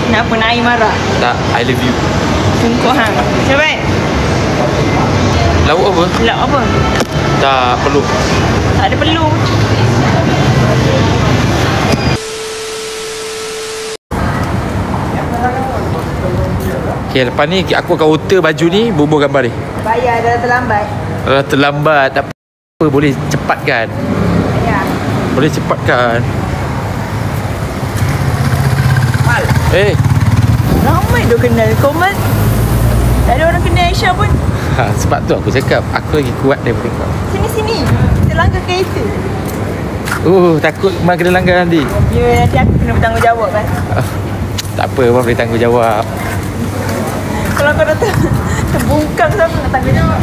Kenapa Nai marah? Tak, I love you. Tungkuk hang. Cepat. Lauk apa? Lauk apa? Tak perlu. Tak ada perlu. Okay, lepas ni aku akan alter baju ni, bubuh gambar ni. Bayar dah terlambat. Kalau terlambat, tak apa, boleh cepatkan. Ya. Boleh cepatkan. Mal. Ramai dah kenal kau, Mal. Tak ada orang kenal Aisyah pun. Sebab tu aku cakap, aku lagi kuat daripada kau. Sini. Kita langgar kereta. Takut Mal kena langgar nanti. Ya, nanti aku kena bertanggungjawab kan. Tak apa, Mal boleh tanggungjawab. Kalau kau dah terbungkam, siapa nak tanggungjawab?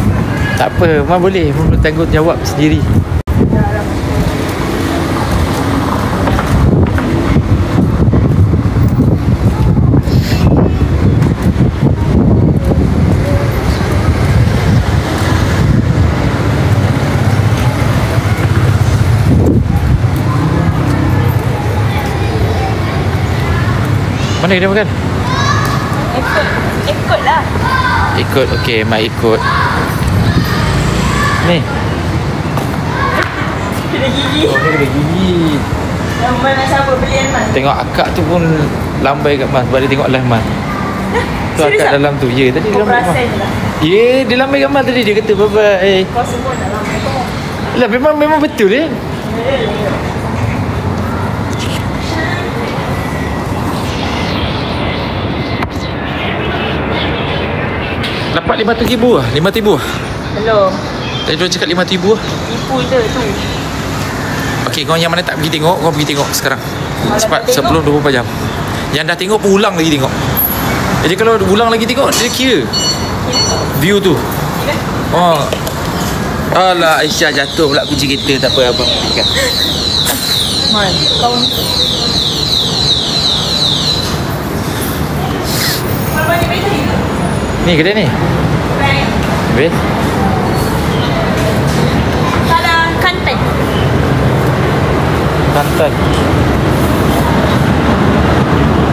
Tak apa, Mal boleh tanggungjawab sendiri. Mana dia makan? Ikut lah. Ikut, okey, Mak ikut. Ni. Kena gigi. Oh, ni kena gigi. Mal nak siapa belian, Mal? Tengok akak tu pun lambai kat Mas. Sebab dia tengok live Mas. Tu Serius akak tak? dalam tu. Ya, tadi Kau lambai kat Mas. perasan je lah. Ya, dia lambai kat Mas tadi. Dia kata bye-bye. Kau semua nak lambai kau. Lah, memang betul eh. Dapat RM500,000 lah. RM5,000 lah. Belum. Tadi dia cakap RM5,000 lah. Tipu je tu. Okey, kau yang mana tak pergi tengok, kau pergi tengok sekarang. Malah Cepat, tak tengok. sebelum 24 jam. Yang dah tengok pun ulang lagi tengok. Jadi kalau ulang lagi tengok, dia kira view tu. Oh. Alah, Aisyah jatuh pula kunci kereta. Tak apa, abang berikan. Mal, kau ni. Mal balik kereta. Ni kedai ni. Baik. Habis? Tak ada kantan.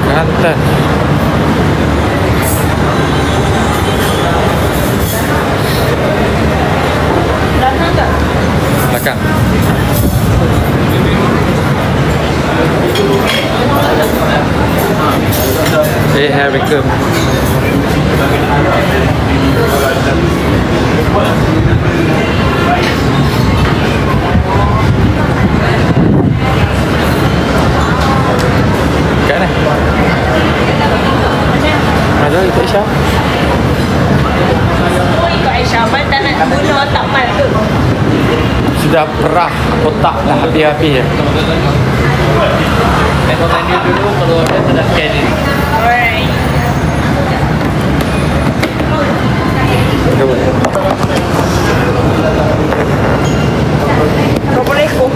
Kantan. Belakang tak? Belakang. Assalamualaikum. Kat mana? Ada itu Aisyah. Oh, ikut Aisyah. Mal tak nak bunuh otak Mal tu. Sudah perah otak dah habis-habis. Tengok menu dulu, kalau ada tak scan ni. Alright. Berapa ekor?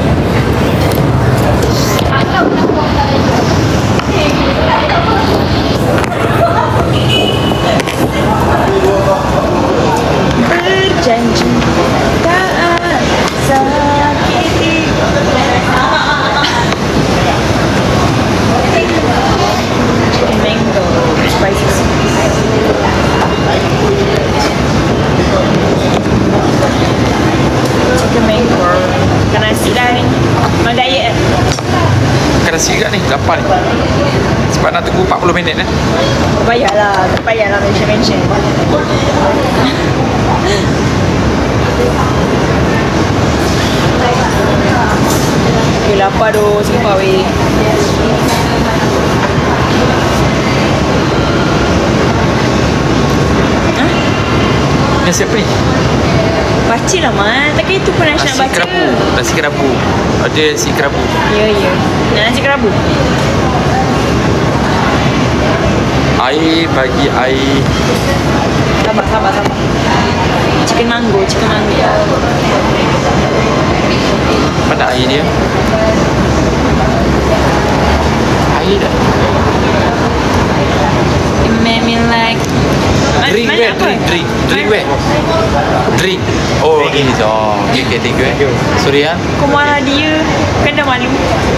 Berjanji tak sakiti. Chicken mango, spicy chicken mango. Makan nasi dah ni. Mau diet eh? Makan nasi juga ni, lapar ni. Sebab nak tunggu 40 minit eh. Payahlah, tak payahlah mention. Okay, lapar tu, sumpah weh. Nasi apa ni? Baca lah, Mal. Takkan itu pun Aisyah nak baca. Nasi kerabu. Ada nasi kerabu. Ya. Nak nasi kerabu? Air, bagi air. Sabar. Chicken mango. Mana air dia? Air dah. It made me like... Drink Mal where? apa? Drink where? Drink. Oh, ini. Oh, okay, thank you. Sorry ya. Kau marah dia. Kan dah malu.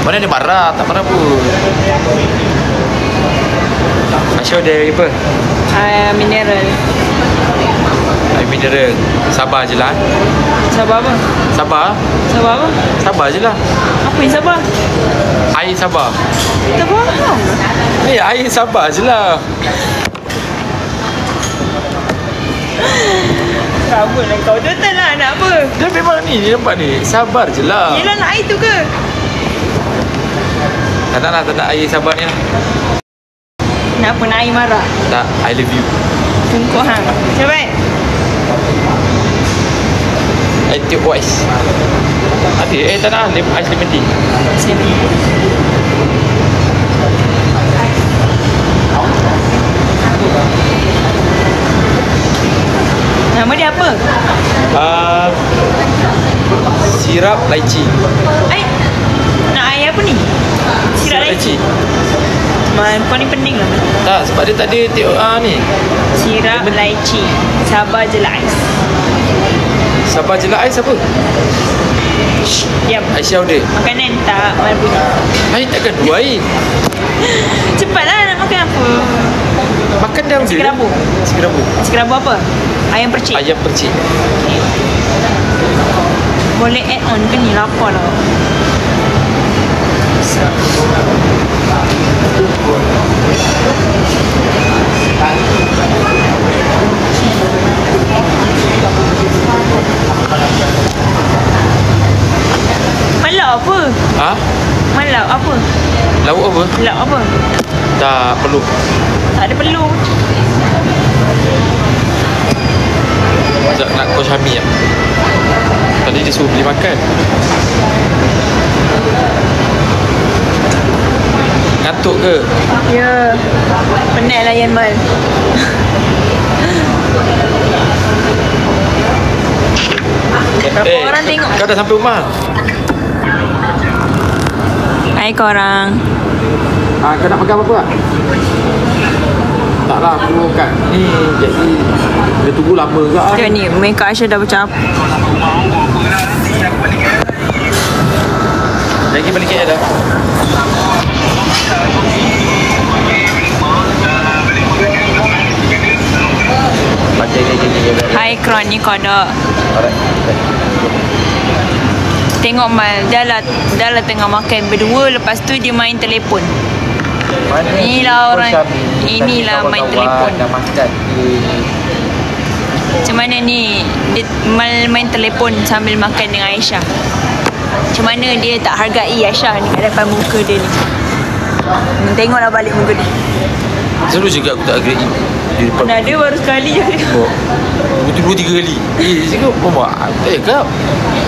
Mana dia marah? Tak marah pun. Aisyah dia apa? Mineral. Air mineral. Sabar je lah. Sabar apa? Sabar. Sabar apa? Sabar je lah. Apa yang sabar? Air sabar. Tak faham. Air sabar je lah. Sabar lah kau. Total lah nak apa? Dia memang ni, dia nampak ni. Sabar je lah. Yelah nak air tu ke? Tak nak air sabar ni lah. Nak apa nak air marah? Tak, I love you. Tungkuk hang. Cepat. I take voice. Ada, tak nak ais lemon tea. Sini. Nama dia apa? Sirap lychee. Nak air apa ni? Sirap lychee. Kau ni pening lah. Tak, sebab dia tak ada tengok ni. Sirap lychee. Sabar je lah ais. Sabar je lah ais apa? Diam. Aisyah order. Makanan tak mana bunyi. Air takkan dua air. Cepatlah nak makan apa? Makan dah order. Nasi kerabu. Nasi kerabu. Nasi kerabu apa? Ayam percik. Ayam percik. Boleh add on ke ni? Lapar lah. Malak apa? Ha? Malak apa? Lauk apa? Lauk apa? Tak perlu. Tak ada perlu. Sekejap nak kau Syami lah. Tadi dia suruh beli makan. Ngantuk ke? Ya. Penat lah Yan Mal. Berapa orang tengok? Kau dah sampai rumah? Hai korang. Kau nak makan apa-apa tak? Tak lah, aku kat ni. Jadi dia tunggu lama ke? Tengok ni, makeup Aisyah dah macam apa? Lagi balik KL dah. Hai Kron ni kodok. Tengok Mal, dah lah tengah makan berdua. Lepas tu dia main telefon. Inilah orang, inilah main telefon. Dah makan. Macam mana ni dia main telefon sambil makan dengan Aisyah. Macam mana dia tak hargai Aisyah ni kat depan muka dia ni. Tengoklah balik muka dia. Selalu juga aku tak hargai di depan. Nah, dia baru sekali je. Dua tiga kali. Cakap apa buat? Tak cakap.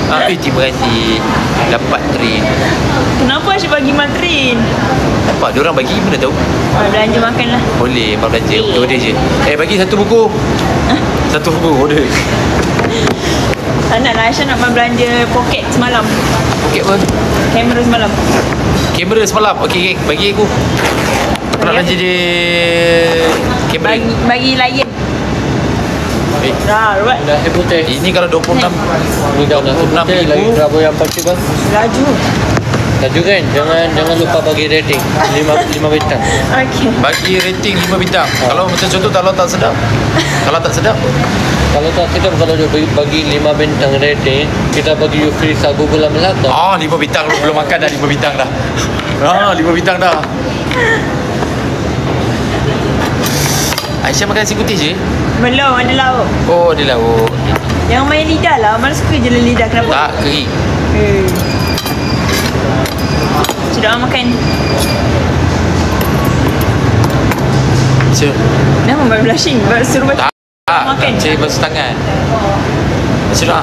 Terima kasih. Dapat train. Kenapa Aisyah bagi Mal train? Nampak dia orang bagi mana tahu. Belanja makan lah. Boleh, Mal belanja. Order je. Bagi satu buku. Satu buku order. Tak nak lah, Aisyah nak Mal belanja poket semalam. Poket apa? Kamera semalam. Kamera semalam. Okey, bagi aku. Aku nak belanja dia kamera. Bagi layan. Dah, right. Dah putih. Ini kalau 26 26,000 lagi berapa yang pakai bang? Laju. Laju kan? Jangan lupa bagi rating 5 bintang. Okey. bagi rating 5 bintang. Kalau macam contoh kalau tak sedap. Kalau tak sedap, Kalau tak sedap, kalau dia bagi 5 bintang rating, kita bagi you free sagu gula melaka. 5 bintang belum makan dah 5 bintang dah. 5 bintang dah. Aisyah makan nasi putih je? Belum, ada lauk. Oh, ada lauk. Yang main lidah lah. Mal suka je lah lidah. Kenapa? Tak, kering. Sudah makan. Macam Kenapa Mal blushing? Suruh baca. tak, makan. saya basuh tangan. Baca doa.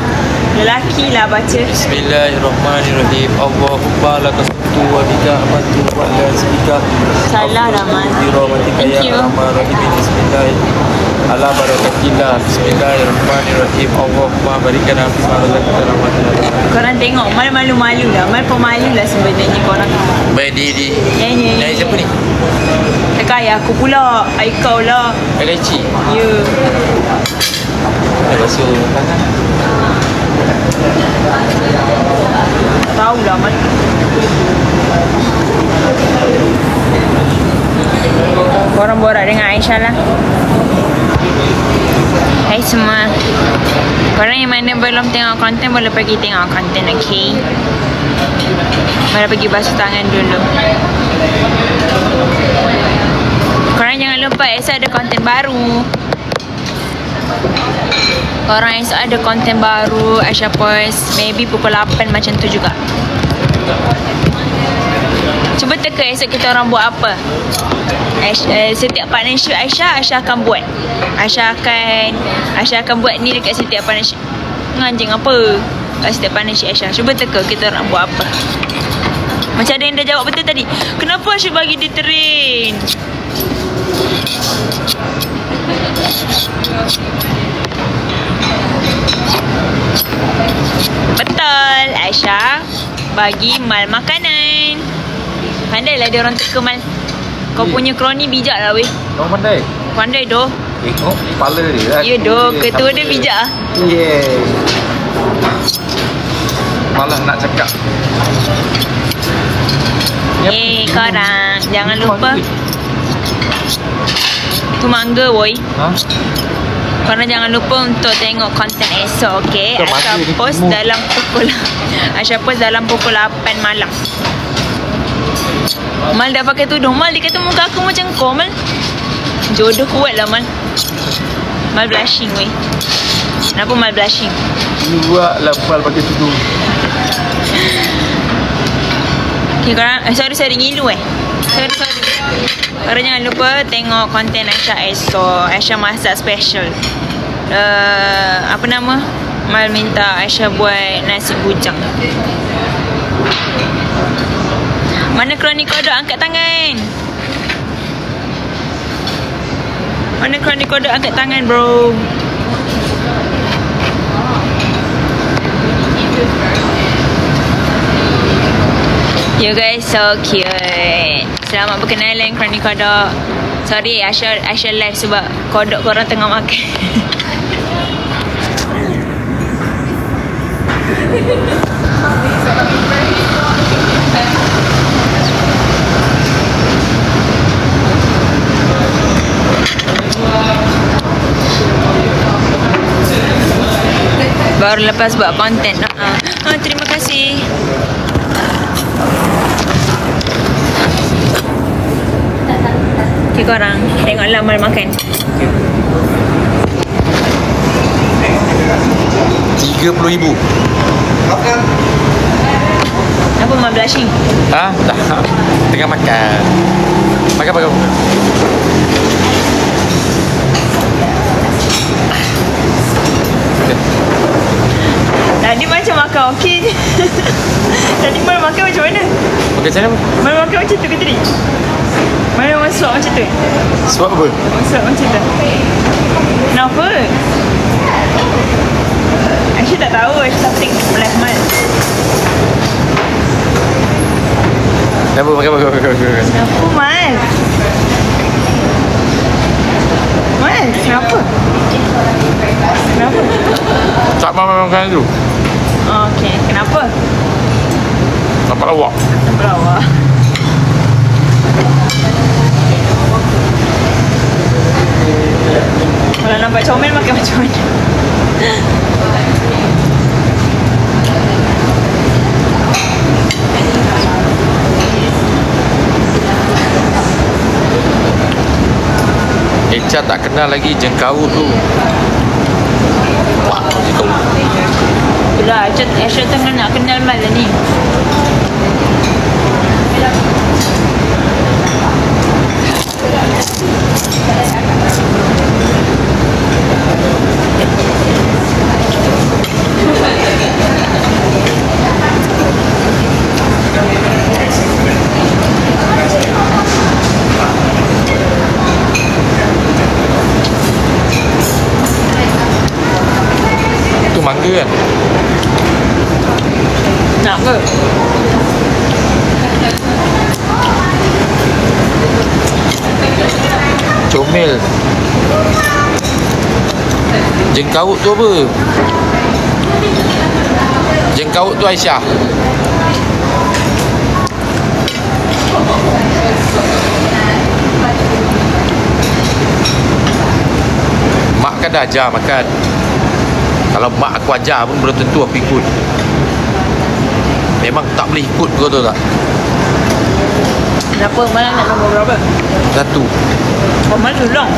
Lelaki lah baca. Bismillahirrahmanirrahim. Allahumma lakasumtu wa bika amantu wa la sibika. Salah dah Mal. Thank you. Bismillahirrahmanirrahim. Ala barakatillah. Bismillahirrahmanirrahim. Allahumma barikana fima razaqtana rahmatan. Korang tengok Mal malu-malu lah. Mal pemalu lah sebenarnya korang. Baik di Nyanyi. Nyanyi siapa ni? Dekat ayah aku pula. Ayah kau lah. Kailaci. Ya. Dah basuh tangan. Tahu lah Mal. Korang borak dengan Aisyah lah. Hai semua. Korang yang mana belum tengok konten boleh pergi tengok konten, okay? Boleh pergi basuh tangan dulu. Korang jangan lupa esok ada konten baru. Korang esok ada konten baru Aisyah post maybe pukul 8 macam tu juga. Cuba teka esok kita orang buat apa. Setiap partnership Aisyah akan buat. Aisyah akan buat ni dekat setiap partnership. Anjing apa? Setiap partnership Aisyah. Cuba teka kita orang buat apa. Macam ada yang dah jawab betul tadi. Kenapa Aisyah bagi dia train? Betul, Aisyah bagi Mal makanan. Pandailah dia orang teka Mal. Kau punya kroni bijak lah weh. Kau pandai? Pandai doh. Tengok kepala dia lah. Ya doh, ketua dia bijak lah. Yeah. Malah nak cakap. Korang jangan lupa. Tu mangga woi. Ha? Korang jangan lupa untuk tengok konten esok, okay? Aisyah post dalam pukul 8 malam. Mal dah pakai tudung. Mal dia kata muka aku macam kau Mal. Jodoh kuat lah Mal. Mal blushing weh. Kenapa Mal blushing? Luak lah Mal pakai tudung. Okay korang, sorry ngilu Sorry. Korang jangan lupa tengok konten Aisyah esok. Aisyah masak special. Apa nama? Mal minta Aisyah buat nasi bujang. Mana kroni kodok angkat tangan? Mana kroni kodok angkat tangan bro? You guys so cute. Selamat berkenalan kroni kodok. Sorry Aisyah live sebab kodok korang tengah makan. Baru lepas buat konten. Terima kasih. Okay korang tengoklah Mal makan. 30,000. Apa Mal blushing? Ha? Dah. Tengah makan. Makan. Tadi macam makan okey je. Tadi Mal makan macam mana? Makan macam mana? Mal makan macam tu ke tadi? Mal memang suap macam tu? Sebab apa? Suap macam tu. Kenapa? Aisyah tak tahu. Aisyah tak tengok belah Mal. Kenapa? Makan. Kenapa Mal? Mal, kenapa? Kenapa? Tak makan makan tu. Okey, kenapa? Nampak lawak. Nampak lawak. Kalau nampak comel makan macam mana? Echa tak kenal lagi jengkawut tu. Wah, jengkawut. Itulah, Aisyah tengah nak kenal Mal lah ni. Tu mangga kan? Nak ke? Comel. Jengkawut tu apa? Jengkawut tu Aisyah. dah ajar makan. Kalau mak aku ajar pun belum tentu aku ikut. Memang tak boleh ikut, kau tahu tak? Kenapa malam nak nombor berapa? Satu. Oh, malam tu long.